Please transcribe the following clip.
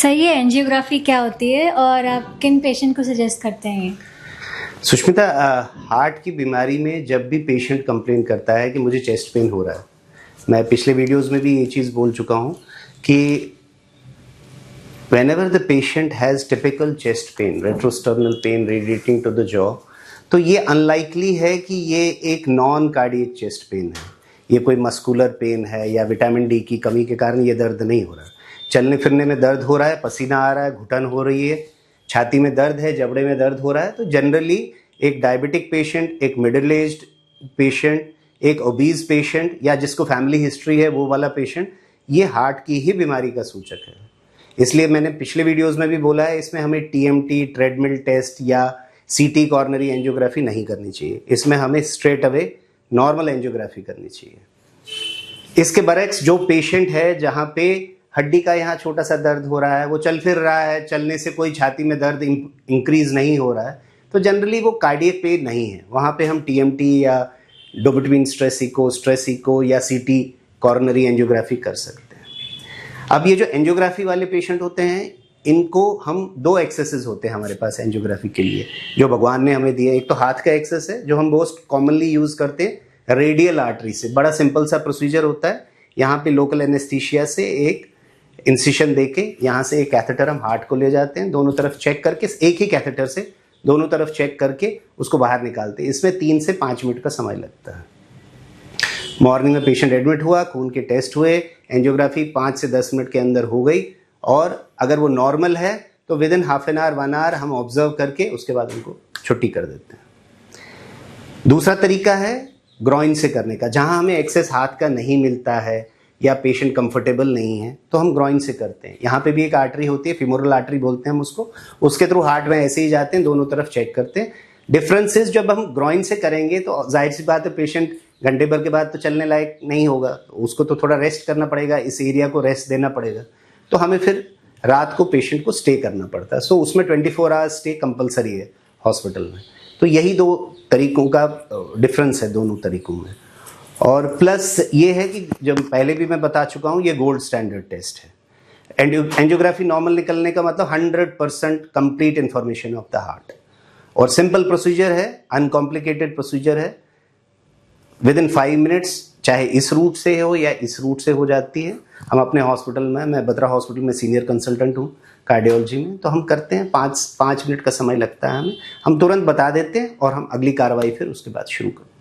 सही है, एंजियोग्राफी क्या होती है और आप किन पेशेंट को सजेस्ट करते हैं? सुष्मिता, हार्ट की बीमारी में जब भी पेशेंट कंप्लेन करता है कि मुझे चेस्ट पेन हो रहा है, मैं पिछले वीडियोस में भी ये चीज़ बोल चुका हूँ कि whenever the patient has typical chest pain, retrosternal pain radiating to the jaw, तो ये अनलाइकली है कि ये एक नॉन कार्डियक चेस्ट पेन है, ये कोई मस्कुलर पेन है या विटामिन डी की कमी के कारण ये दर्द नहीं हो रहा है। चलने फिरने में दर्द हो रहा है, पसीना आ रहा है, घुटन हो रही है, छाती में दर्द है, जबड़े में दर्द हो रहा है, तो जनरली एक डायबिटिक पेशेंट, एक मिडिल एज्ड पेशेंट, एक ओबीज पेशेंट या जिसको फैमिली हिस्ट्री है वो वाला पेशेंट, ये हार्ट की ही बीमारी का सूचक है। इसलिए मैंने पिछले वीडियोस में भी बोला है, इसमें हमें टीएमटी, ट्रेडमिल टेस्ट या सीटी कॉर्नरी एंजियोग्राफी नहीं करनी चाहिए, इसमें हमें स्ट्रेट अवे नॉर्मल एंजियोग्राफी करनी चाहिए। इसके बरक्स जो पेशेंट है जहाँ पे हड्डी का यहाँ छोटा सा दर्द हो रहा है, वो चल फिर रहा है, चलने से कोई छाती में दर्द इंक्रीज नहीं हो रहा है, तो जनरली वो कार्डियक पेन नहीं है, वहाँ पे हम टीएमटी या डोबिटवीन स्ट्रेस इको या सीटी कॉर्नरी एंजियोग्राफी कर सकते हैं। अब ये जो एंजियोग्राफी वाले पेशेंट होते हैं, इनको हम दो एक्सेसेस होते हैं हमारे पास एंजियोग्राफी के लिए जो भगवान ने हमें दिए। एक तो हाथ का एक्सेस है जो हम मोस्ट कॉमनली यूज करते हैं रेडियल आर्टरी से, बड़ा सिंपल सा प्रोसीजर होता है। यहाँ पे लोकल एनेस्थीसिया से एक इंसिशन देके यहाँ से एक कैथेटर हम हार्ट को ले जाते हैं, दोनों तरफ चेक करके, एक ही कैथेटर से दोनों तरफ चेक करके उसको बाहर निकालते हैं। इसमें 3 से 5 मिनट का समय लगता है। मॉर्निंग में पेशेंट एडमिट हुआ, खून के टेस्ट हुए, एंजियोग्राफी 5 से 10 मिनट के अंदर हो गई, और अगर वो नॉर्मल है तो within half an hour 1 hour हम ऑब्जर्व करके उसके बाद उनको छुट्टी कर देते हैं। दूसरा तरीका है ग्रॉइन से करने का, जहां हमें एक्सेस हाथ का नहीं मिलता है या पेशेंट कंफर्टेबल नहीं है तो हम ग्रॉइन से करते हैं। यहाँ पे भी एक आर्टरी होती है, फिमोरल आर्टरी बोलते हैं हम उसको, उसके थ्रू हार्ट में ऐसे ही जाते हैं, दोनों तरफ चेक करते हैं। डिफरेंसेस जब हम ग्रॉइन से करेंगे तो जाहिर सी बात है पेशेंट घंटे भर के बाद तो चलने लायक नहीं होगा, तो उसको तो थोड़ा रेस्ट करना पड़ेगा, इस एरिया को रेस्ट देना पड़ेगा, तो हमें फिर रात को पेशेंट को स्टे करना पड़ता है। सो उसमें 24 आवर्स स्टे कंपलसरी है हॉस्पिटल में। तो यही 2 तरीकों का डिफरेंस है दोनों तरीकों में। और प्लस ये है कि जब पहले भी मैं बता चुका हूँ, ये गोल्ड स्टैंडर्ड टेस्ट है। एंजियोग्राफी नॉर्मल निकलने का मतलब 100% complete information of the heart, और सिंपल प्रोसीजर है, अनकॉम्प्लिकेटेड प्रोसीजर है, विद इन 5 मिनट्स, चाहे इस रूट से हो या इस रूट से हो जाती है। हम अपने हॉस्पिटल में, मैं बत्रा हॉस्पिटल में सीनियर कंसल्टेंट हूँ कार्डियोलॉजी में, तो हम करते हैं, 5 मिनट का समय लगता है हमें, हम तुरंत बता देते हैं और हम अगली कार्रवाई फिर उसके बाद शुरू करते हैं।